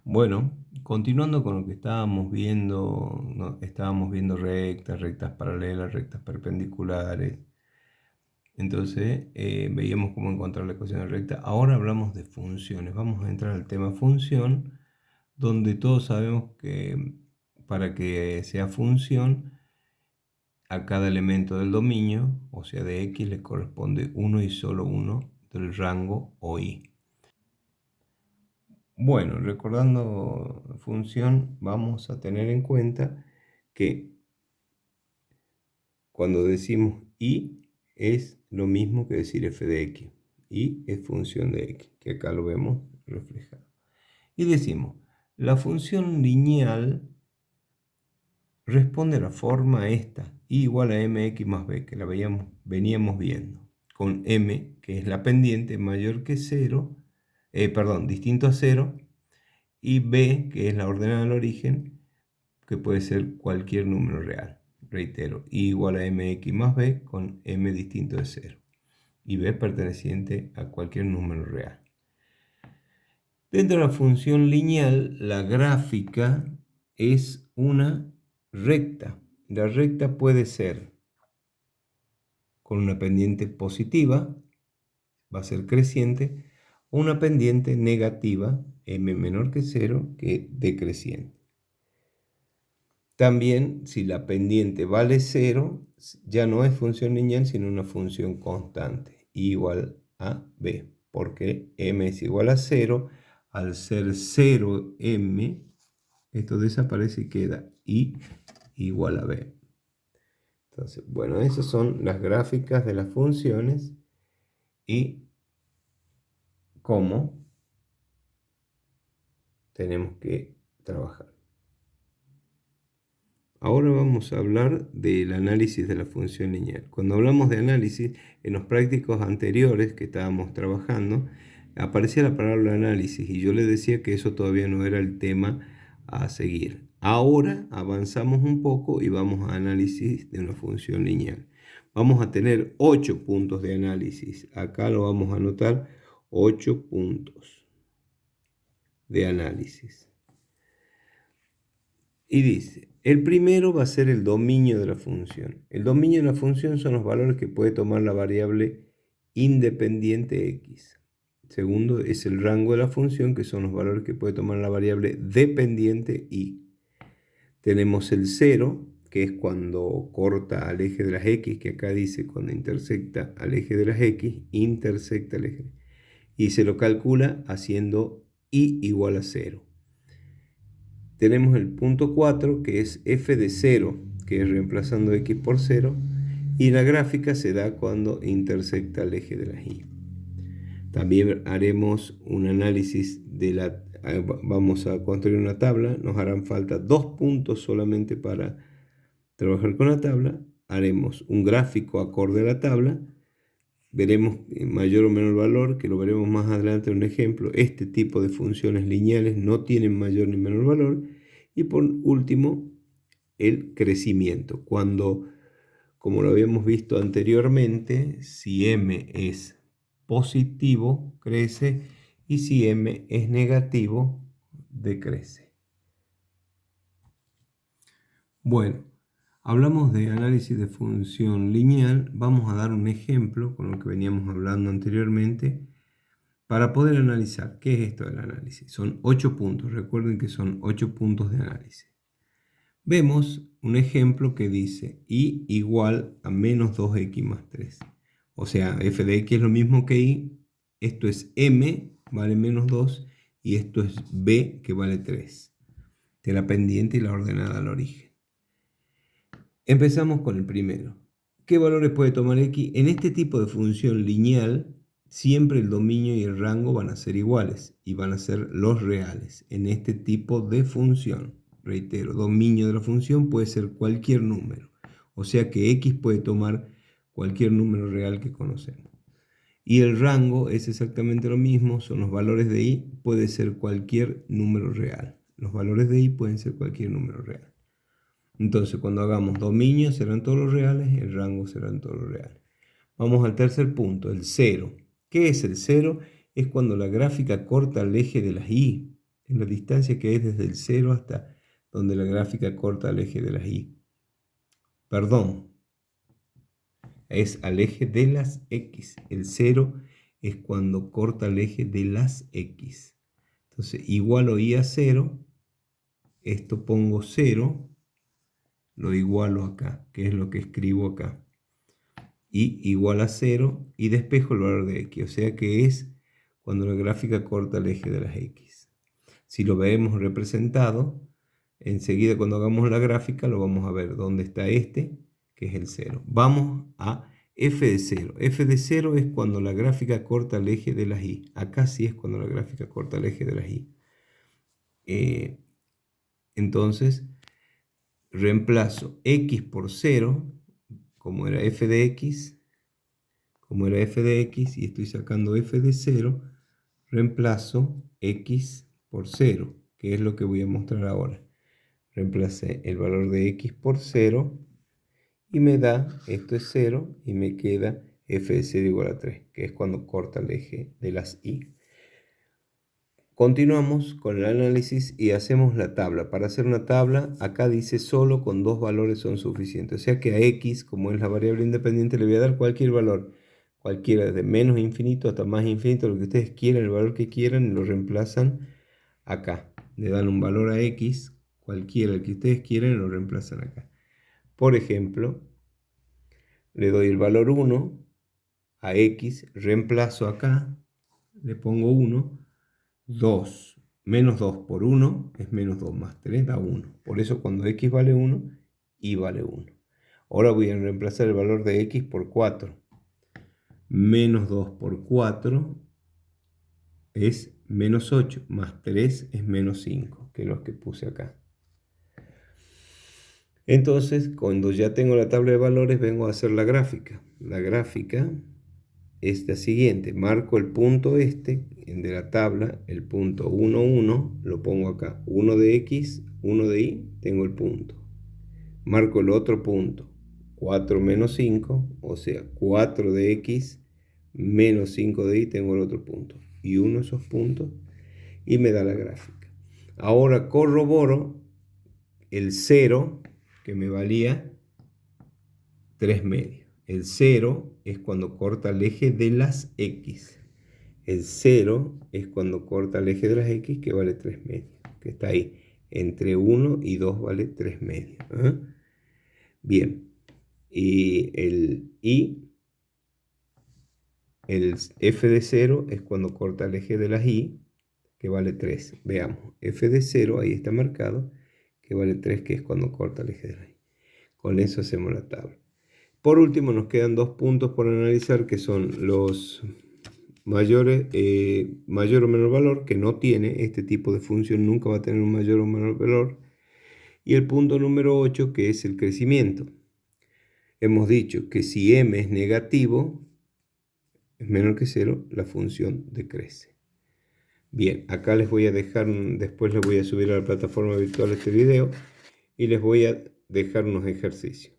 Bueno, continuando con lo que estábamos viendo, ¿no? Estábamos viendo rectas, rectas paralelas, rectas perpendiculares. Entonces veíamos cómo encontrar la ecuación de recta. Ahora hablamos de funciones. Vamos a entrar al tema función, donde todos sabemos que para que sea función, a cada elemento del dominio, o sea de X, le corresponde uno y solo uno del rango o Y. Bueno, recordando función, vamos a tener en cuenta que cuando decimos y es lo mismo que decir f de x. Y es función de x, que acá lo vemos reflejado. Y decimos, la función lineal responde a la forma esta, y igual a mx más b, que la veníamos viendo, con m, que es la pendiente, mayor que 0, distinto a 0, y b, que es la ordenada del origen, que puede ser cualquier número real. Reitero, i igual a mx más b con m distinto de 0. Y b perteneciente a cualquier número real. Dentro de la función lineal, la gráfica es una recta. La recta puede ser con una pendiente positiva, va a ser creciente, o una pendiente negativa, m menor que 0, que decreciente. También, si la pendiente vale 0, ya no es función lineal, sino una función constante, i igual a b, porque m es igual a 0. Al ser 0m, esto desaparece y queda i igual a b. Entonces, bueno, esas son las gráficas de las funciones y cómo tenemos que trabajar. Ahora vamos a hablar del análisis de la función lineal. Cuando hablamos de análisis, en los prácticos anteriores que estábamos trabajando, aparecía la palabra análisis y yo le decía que eso todavía no era el tema a seguir. Ahora avanzamos un poco y vamos a análisis de una función lineal. Vamos a tener 8 puntos de análisis. Acá lo vamos a anotar, 8 puntos de análisis. Y dice, el primero va a ser el dominio de la función. El dominio de la función son los valores que puede tomar la variable independiente x. Segundo es el rango de la función, que son los valores que puede tomar la variable dependiente y. Tenemos el 0, que es cuando corta al eje de las x, que acá dice cuando intersecta al eje de las x, intersecta el eje. Y se lo calcula haciendo y igual a 0. Tenemos el punto 4, que es f de 0, que es reemplazando x por 0, y la gráfica se da cuando intersecta el eje de la y. También haremos un análisis de la... Vamos a construir una tabla, nos harán falta 2 puntos solamente para trabajar con la tabla. Haremos un gráfico acorde a la tabla, veremos mayor o menor valor, que lo veremos más adelante en un ejemplo. Este tipo de funciones lineales no tienen mayor ni menor valor. Y por último, el crecimiento. Cuando, como lo habíamos visto anteriormente, si m es positivo, crece, y si m es negativo, decrece. Bueno, hablamos de análisis de función lineal. Vamos a dar un ejemplo con lo que veníamos hablando anteriormente para poder analizar. ¿Qué es esto del análisis? Son 8 puntos. Recuerden que son 8 puntos de análisis. Vemos un ejemplo que dice y igual a menos 2x más 3. O sea, f de x es lo mismo que y. Esto es m, vale menos 2, y esto es b, que vale 3. De la pendiente y la ordenada al origen. Empezamos con el primero. ¿Qué valores puede tomar x? En este tipo de función lineal, siempre el dominio y el rango van a ser iguales y van a ser los reales en este tipo de función. Reitero, dominio de la función puede ser cualquier número. O sea que x puede tomar cualquier número real que conocemos. Y el rango es exactamente lo mismo, son los valores de y, puede ser cualquier número real. Los valores de y pueden ser cualquier número real. Entonces, cuando hagamos dominio serán todos los reales, el rango serán todos los reales. Vamos al tercer punto, el 0. ¿Qué es el 0? Es cuando la gráfica corta el eje de las y. en la distancia que es desde el 0 hasta donde la gráfica corta al eje de las y. Perdón, es al eje de las x. El 0 es cuando corta el eje de las x. Entonces, igualo y a 0. Esto pongo 0, lo igualo acá, que es lo que escribo acá. Y igual a 0 y despejo el valor de x. O sea que es cuando la gráfica corta el eje de las x. Si lo vemos representado, enseguida cuando hagamos la gráfica lo vamos a ver dónde está este, que es el 0. Vamos a f de 0. F de 0 es cuando la gráfica corta el eje de las y. Acá sí es cuando la gráfica corta el eje de las y. Entonces, reemplazo x por 0, como era f de x, y estoy sacando f de 0, reemplazo x por 0, que es lo que voy a mostrar ahora. Reemplacé el valor de x por 0 y me da, esto es 0, y me queda f de 0 igual a 3, que es cuando corta el eje de las y. Continuamos con el análisis y hacemos la tabla. Para hacer una tabla, acá dice solo con dos valores son suficientes. O sea que a x, como es la variable independiente, le voy a dar cualquier valor. Cualquiera, desde menos infinito hasta más infinito, lo que ustedes quieran, el valor que quieran, lo reemplazan acá. Le dan un valor a x, cualquiera, el que ustedes quieran, lo reemplazan acá. Por ejemplo, le doy el valor 1 a x, reemplazo acá, le pongo 1. 2 menos 2 por 1 es menos 2 más 3 da 1. Por eso cuando x vale 1, y vale 1. Ahora voy a reemplazar el valor de x por 4. Menos 2 por 4 es menos 8, más 3 es menos 5, que es los que puse acá. Entonces, cuando ya tengo la tabla de valores, vengo a hacer la gráfica. La gráfica es la siguiente: marco el punto este de la tabla, el punto 1, 1, lo pongo acá, 1 de x, 1 de y, tengo el punto. Marco el otro punto, 4 menos 5, o sea, 4 de x menos 5 de y, tengo el otro punto. Y uno de esos puntos y me da la gráfica. Ahora corroboro el 0, que me valía 3 medios. El 0 es cuando corta el eje de las x. El 0 es cuando corta el eje de las x, que vale 3 medios. Que está ahí. Entre 1 y 2 vale 3 medios. Bien. Y el f de 0 es cuando corta el eje de las y, que vale 3. Veamos. F de 0, ahí está marcado, que vale 3, que es cuando corta el eje de las y. Con eso hacemos la tabla. Por último, nos quedan dos puntos por analizar, que son los mayor o menor valor, que no tiene este tipo de función, nunca va a tener un mayor o menor valor. Y el punto número 8, que es el crecimiento. Hemos dicho que si m es negativo, es menor que 0, la función decrece. Bien, acá les voy a dejar, después les voy a subir a la plataforma virtual este video y les voy a dejar unos ejercicios.